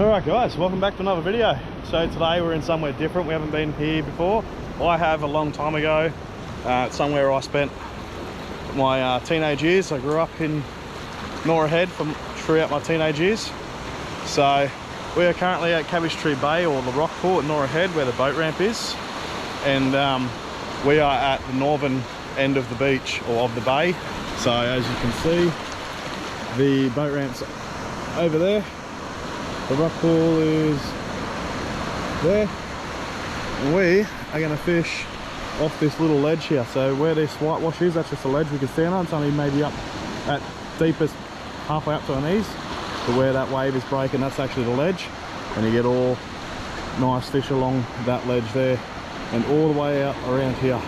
Alright guys, welcome back to another video. So today we're in somewhere different. We haven't been here before. I have a long time ago. Somewhere I spent my teenage years. I grew up in Norah Head throughout my teenage years. So we are currently at Cabbage Tree Bay, or the Rockport at Norah Head, where the boat ramp is. And we are at the northern end of the beach, or of the bay. So as you can see, the boat ramp's over there. The rock pool is there, and we are going to fish off this little ledge here. So where this whitewash is, that's just a ledge we can stand on. It's only maybe up at deepest halfway up to our knees. To where that wave is breaking, that's actually the ledge, and you get all nice fish along that ledge there and all the way out around here.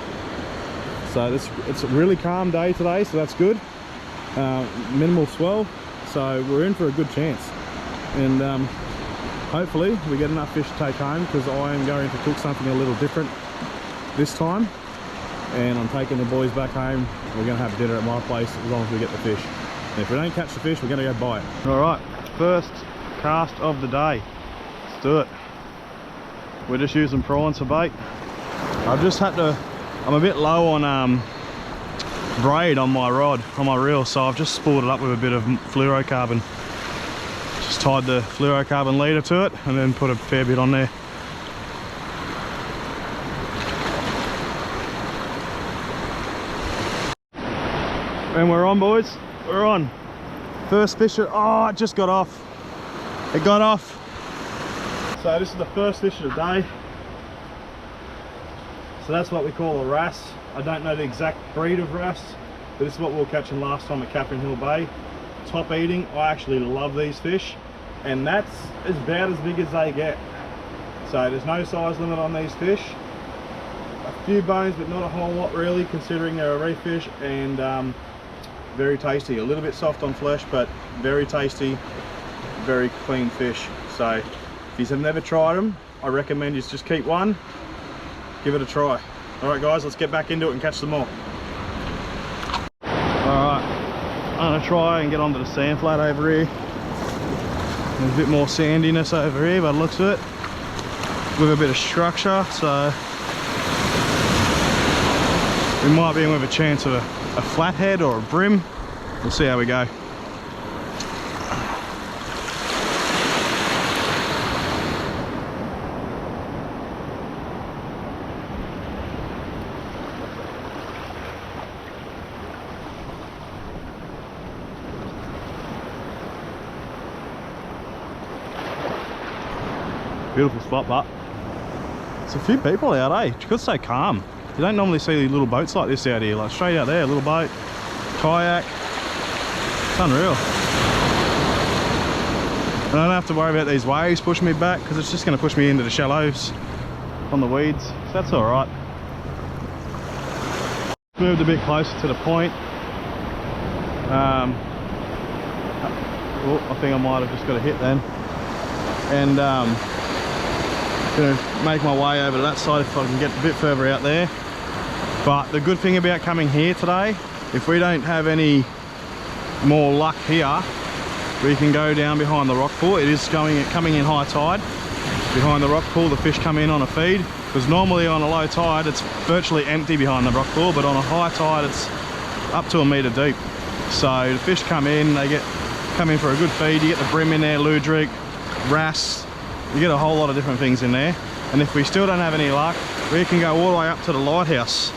So it's a really calm day today, so that's good. Minimal swell, so we're in for a good chance. And hopefully we get enough fish to take home, because I am going to cook something a little different this time, and I'm taking the boys back home. We're going to have dinner at my place as long as we get the fish. And if we don't catch the fish, we're going to go buy it. Alright, first cast of the day. Let's do it. We're just using prawns for bait. I've just had to, I'm a bit low on braid on my rod, on my reel, so I've just spooled it up with a bit of fluorocarbon. Just tied the fluorocarbon leader to it and then put a fair bit on there. And we're on, boys. We're on. First fish. Oh, it just got off. It got off. So this is the first fish of the day. So that's what we call a wrasse. I don't know the exact breed of wrasse, but this is what we were catching last time at Catherine Hill Bay. Top eating. I actually love these fish, and that's about as big as they get. So there's no size limit on these fish. A few bones, but not a whole lot really, considering they're a reef fish, and very tasty. A little bit soft on flesh, but very tasty, very clean fish. So if you have never tried them, I recommend you just keep one, give it a try. Alright guys, let's get back into it and catch some more. Alright, I'm gonna try and get onto the sand flat over here. There's a bit more sandiness over here by the looks of it, with a bit of structure, so we might be in with a chance of a flathead or a brim. We'll see how we go. Beautiful spot, but it's a few people out, eh? It's so calm. You don't normally see little boats like this out here, like straight out there, a little boat, kayak. It's unreal. And I don't have to worry about these waves pushing me back, because it's just going to push me into the shallows on the weeds, so that's all right. Moved a bit closer to the point. Oh, I think I might have just got a hit then. And gonna make my way over to that side if I can get a bit further out there. But the good thing about coming here today, if we don't have any more luck here, we can go down behind the rock pool. It is coming in high tide. Behind the rock pool, the fish come in on a feed, because normally on a low tide it's virtually empty behind the rock pool, but on a high tide it's up to 1 metre deep. So the fish come in, come in for a good feed. You get the brim in there, luderick, wrasse. You get a whole lot of different things in there. And if we still don't have any luck, we can go all the way up to the lighthouse.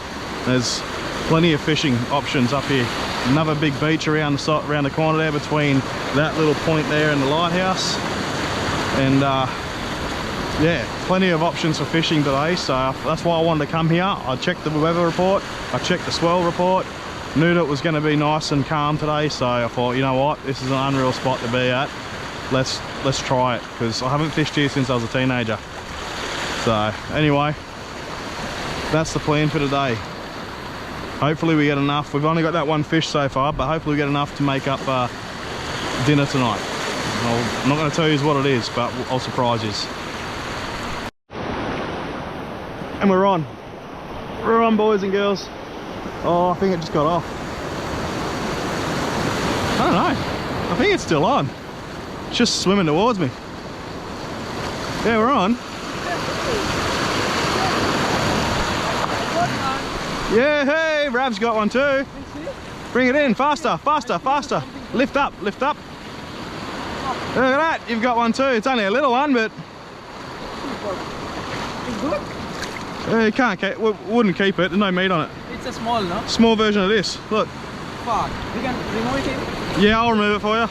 There's plenty of fishing options up here. Another big beach around the corner there, between that little point there and the lighthouse. And yeah, plenty of options for fishing today, so that's why I wanted to come here. I checked the weather report, I checked the swell report, knew that it was going to be nice and calm today, so I thought, you know what, this is an unreal spot to be at. Let's try it, because I haven't fished here since I was a teenager. So anyway, that's the plan for today. Hopefully we get enough. We've only got that one fish so far, but hopefully we get enough to make up dinner tonight. I'm not going to tell you what it is, but I'll surprise you. And we're on. We're on, boys and girls. Oh, I think it just got off. I don't know. I think it's still on. It's just swimming towards me. Yeah, we're on. Yeah, hey, Rav's got one too. Bring it in, faster, faster, faster. Lift up, lift up. Look at that, you've got one too. It's only a little one, but... You can't keep, wouldn't keep it, there's no meat on it. It's a small, no? Small version of this, look. Fuck. We can remove it? Yeah, I'll remove it for you.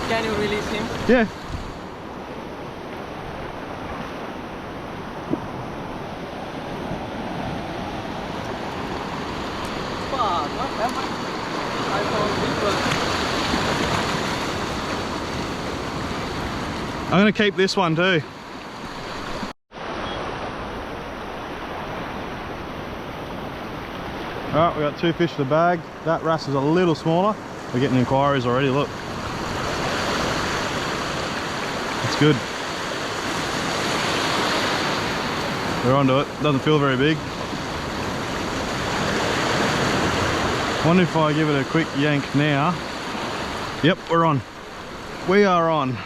Can you release him? Yeah. Fuck, what happened? I thought I'm gonna keep this one too. Alright, we got 2 fish for the bag. That wrasse is a little smaller. We're getting inquiries already, look. It's good. We're onto it. Doesn't feel very big. Wonder if I give it a quick yank now. Yep, we're on. We are on.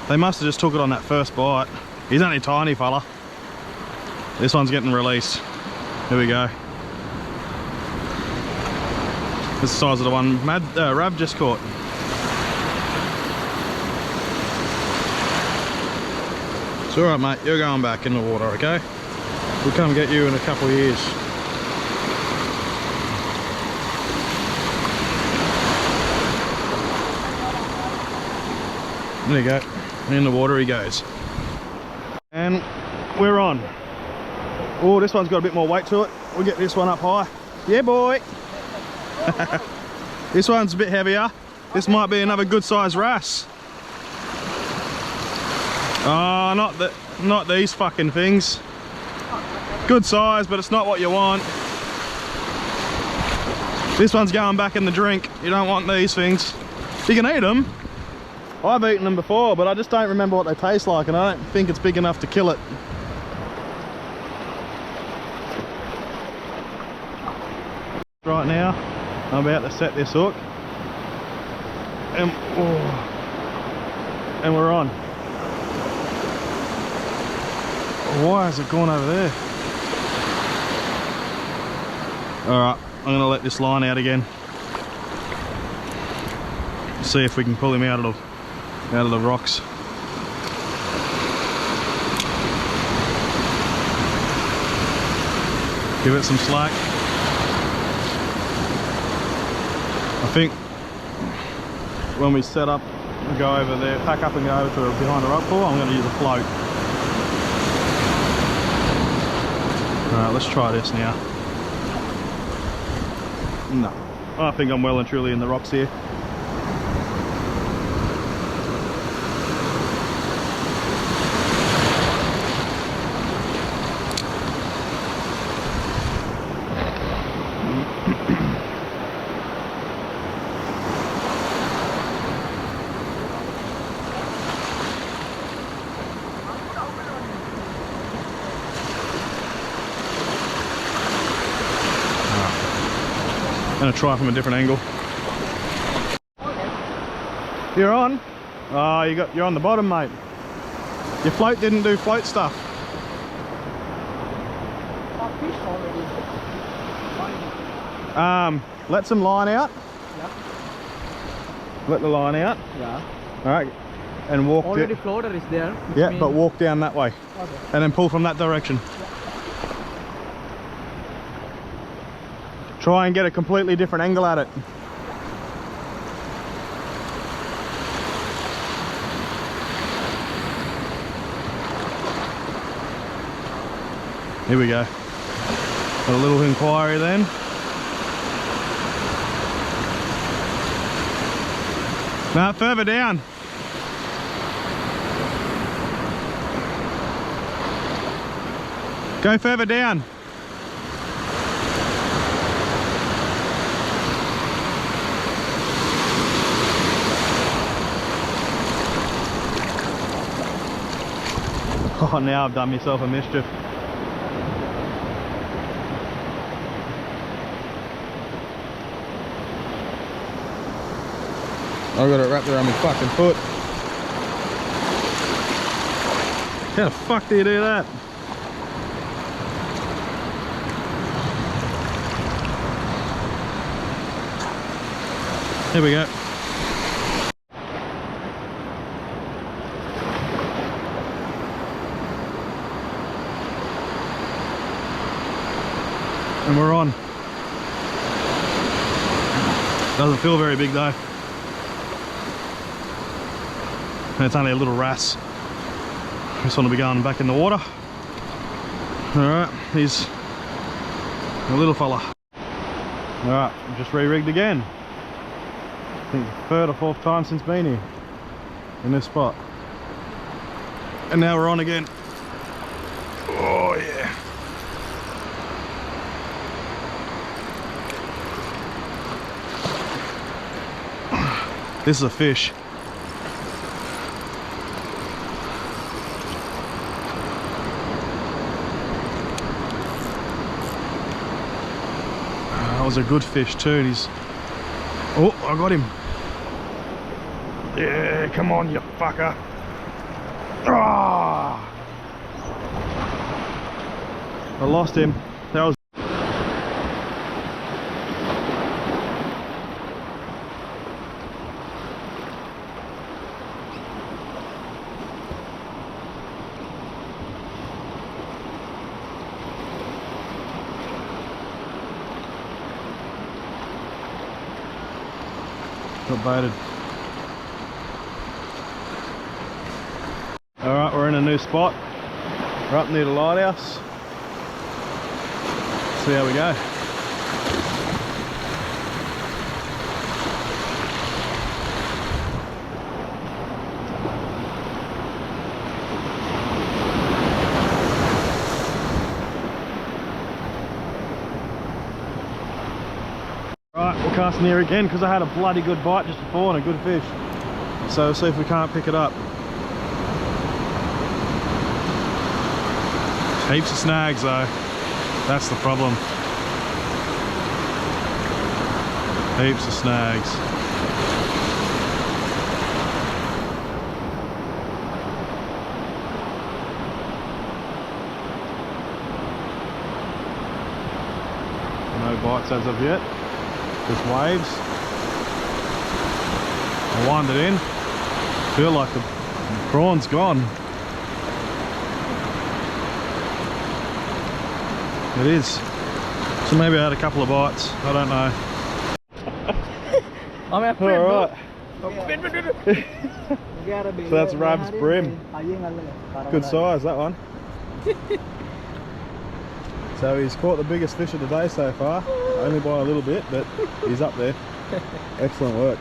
They must have just took it on that first bite. He's only a tiny fella. This one's getting released. Here we go. This is the size of the one Rav just caught. It's alright mate, you're going back in the water, okay? We'll come get you in a couple of years. There you go. In the water he goes. And we're on. Oh, this one's got a bit more weight to it. We'll get this one up high. Yeah, boy. This one's a bit heavier. This might be another good sized wrasse. Oh, not these fucking things. Good size, but it's not what you want. This one's going back in the drink. You don't want these things. You can eat them. I've eaten them before, but I just don't remember what they taste like, and I don't think it's big enough to kill it. Right now, I'm about to set this hook, and we're on. Why has it gone over there? Alright, I'm going to let this line out again. See if we can pull him out of the rocks. Give it some slack. I think when we set up and go over there, pack up and go over to behind the rock pool, I'm going to use a float. Alright, let's try this now. No, I think I'm well and truly in the rocks here. I'm gonna try from a different angle. You're on? Oh, you're on the bottom, mate. Your float didn't do float stuff. Let some line out. Yeah. Let the line out. Yeah. All right. And walk. Already floater is there. Yeah, but walk down that way. Okay. And then pull from that direction. Yeah. Try and get a completely different angle at it. Here we go. Got a little inquiry then. No, further down. Go further down. Oh, now I've done myself a mischief. I got it wrapped around my fucking foot. How the fuck do you do that? Here we go. And we're on. Doesn't feel very big though. And it's only a little wrasse. Just want to be going back in the water. Alright, he's a little fella. Alright, just re-rigged again. I think the third or fourth time since being here in this spot. And now we're on again. Oh yeah. This is a fish. That was a good fish too, and he's... Oh, I got him. Yeah, come on, you fucker. Ah! I lost him. That was... Got baited. Alright, we're in a new spot. We're up near the lighthouse. See how we go. Right, we're casting here again because I had a bloody good bite just before and a good fish. So we'll see if we can't pick it up. Heaps of snags though. That's the problem. Heaps of snags. No bites as of yet. Just waves. I wind it in. Feel like the prawn's gone. It is. So maybe I had a couple of bites. I don't know. I'm at brim, Alright. bro. So that's Rab's brim. Good size, that one. So he's caught the biggest fish of the day so far. Only by a little bit, but he's up there. Excellent work.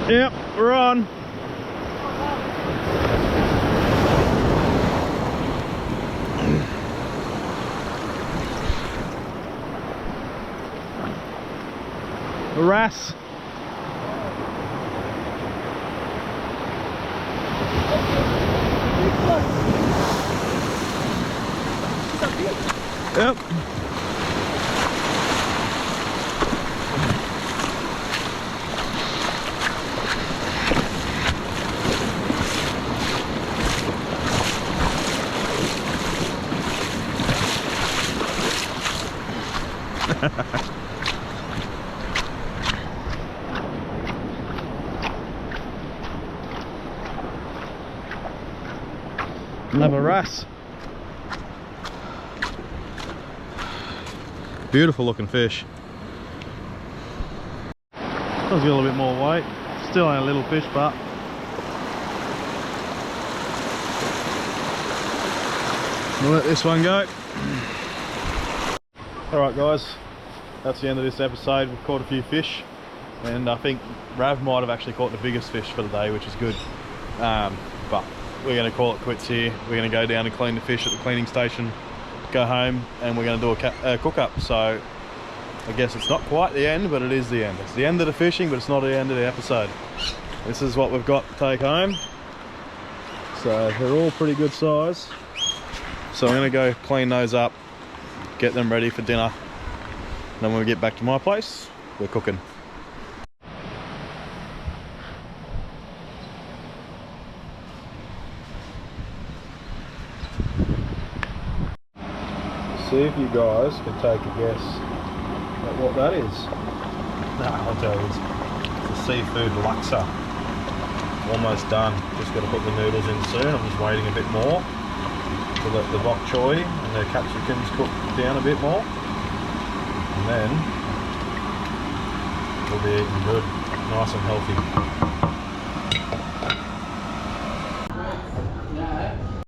Yep, we're on. A wrasse. Yep. Another wrasse. Beautiful looking fish. Does get a little bit more weight. Still only a little fish, but we'll let this one go. Alright guys, that's the end of this episode. We've caught a few fish, and I think Rav might have actually caught the biggest fish for the day, which is good. But we're going to call it quits here. We're going to go down and clean the fish at the cleaning station, go home, and we're going to do a cook up. So I guess it's not quite the end, but it is the end. It's the end of the fishing, but it's not the end of the episode. This is what we've got to take home. So they're all pretty good size. So I'm going to go clean those up, get them ready for dinner. Then when we get back to my place, we're cooking. See if you guys can take a guess at what that is. Nah, I'll tell you, it's a seafood laksa. Almost done. Just got to put the noodles in soon. I'm just waiting a bit more to let the bok choy and the capsicums cook down a bit more. And then we'll be eating good, nice and healthy.